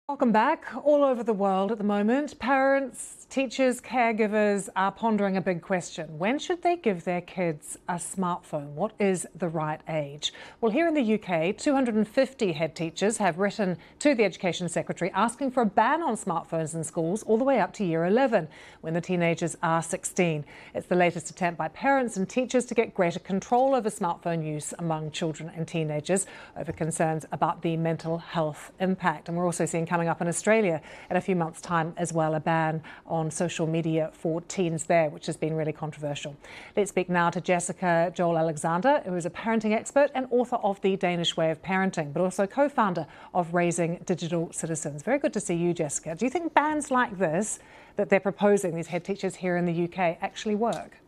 Welcome back. All over the world at the moment, parents, teachers, caregivers are pondering a big question. When should they give their kids a smartphone? What is the right age? Well, here in the UK, 250 head teachers have written to the Education Secretary asking for a ban on smartphones in schools all the way up to year 11, when the teenagers are 16. It's the latest attempt by parents and teachers to get greater control over smartphone use among children and teenagers over concerns about the mental health impact. And we're also seeing coming up in Australia in a few months' time as well, a ban on social media for teens there, which has been really controversial. Let's speak now to Jessica Joel-Alexander, who is a parenting expert and author of the Danish Way of Parenting, but also co-founder of Raising Digital Citizens. Very good to see you, Jessica. Do you think bans like this that they're proposing, these head teachers here in the UK, actually work?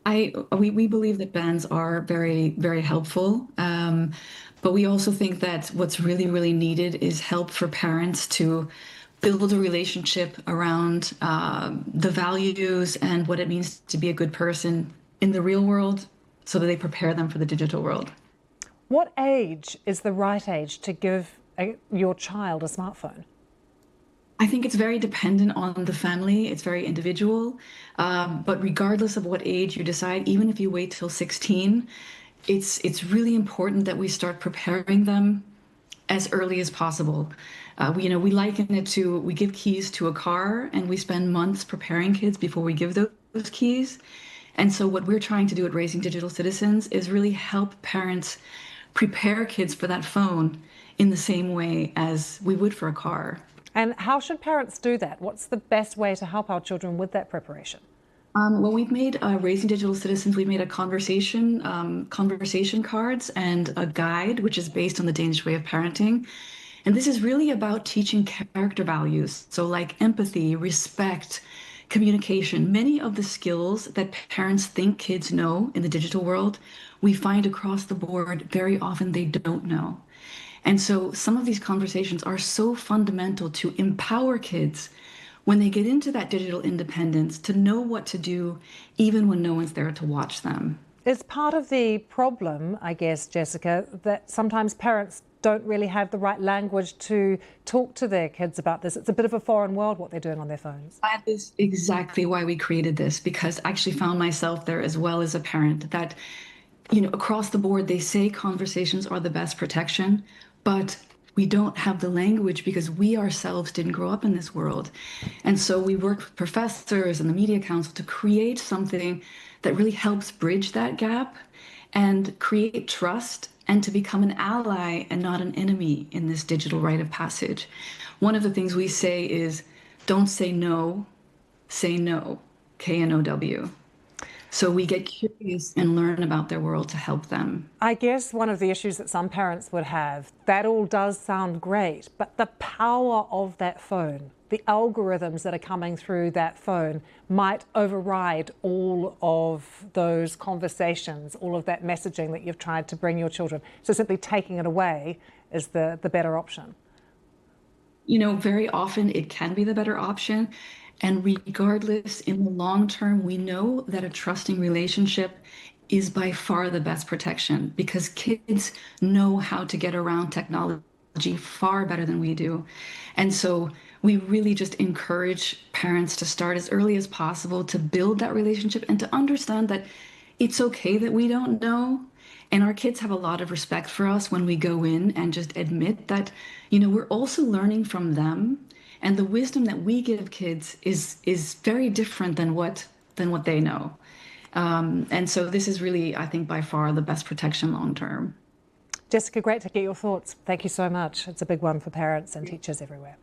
We believe that bans are very, very helpful. But we also think that what's really, really needed is help for parents to build a relationship around the values and what it means to be a good person in the real world so that they prepare them for the digital world. What age is the right age to give your child a smartphone? I think it's very dependent on the family. It's very individual. But regardless of what age you decide, even if you wait till 16, it's really important that we start preparing them as early as possible. We liken it to, we give keys to a car and we spend months preparing kids before we give those keys. And so what we're trying to do at Raising Digital Citizens is really help parents prepare kids for that phone in the same way as we would for a car. And how should parents do that? What's the best way to help our children with that preparation? Well, we've made Raising Digital Citizens. We've made a conversation cards and a guide, which is based on the Danish Way of Parenting. And this is really about teaching character values. So like empathy, respect, communication, many of the skills that parents think kids know in the digital world, we find across the board very often they don't know. And so some of these conversations are so fundamental to empower kids when they get into that digital independence to know what to do, even when no one's there to watch them. It's part of the problem, I guess, Jessica, that sometimes parents don't really have the right language to talk to their kids about this. It's a bit of a foreign world, what they're doing on their phones. That is exactly why we created this, because I actually found myself there as well as a parent that, across the board, they say conversations are the best protection, but we don't have the language because we ourselves didn't grow up in this world. And so we worked with professors and the Media Council to create something that really helps bridge that gap and create trust and to become an ally and not an enemy in this digital rite of passage. One of the things we say is, don't say no, say no, K-N-O-W. So we get curious and learn about their world to help them. I guess one of the issues that some parents would have, that all does sound great, but the power of that phone, the algorithms that are coming through that phone might override all of those conversations, all of that messaging that you've tried to bring your children. So simply taking it away is the better option. Very often it can be the better option. And regardless, in the long term, we know that a trusting relationship is by far the best protection because kids know how to get around technology far better than we do. And so we really just encourage parents to start as early as possible to build that relationship and to understand that it's okay that we don't know. And our kids have a lot of respect for us when we go in and just admit that, we're also learning from them. And the wisdom that we give kids is very different than what they know. And so this is really, I think, by far the best protection long term. Jessica, great to get your thoughts. Thank you so much. It's a big one for parents and teachers everywhere.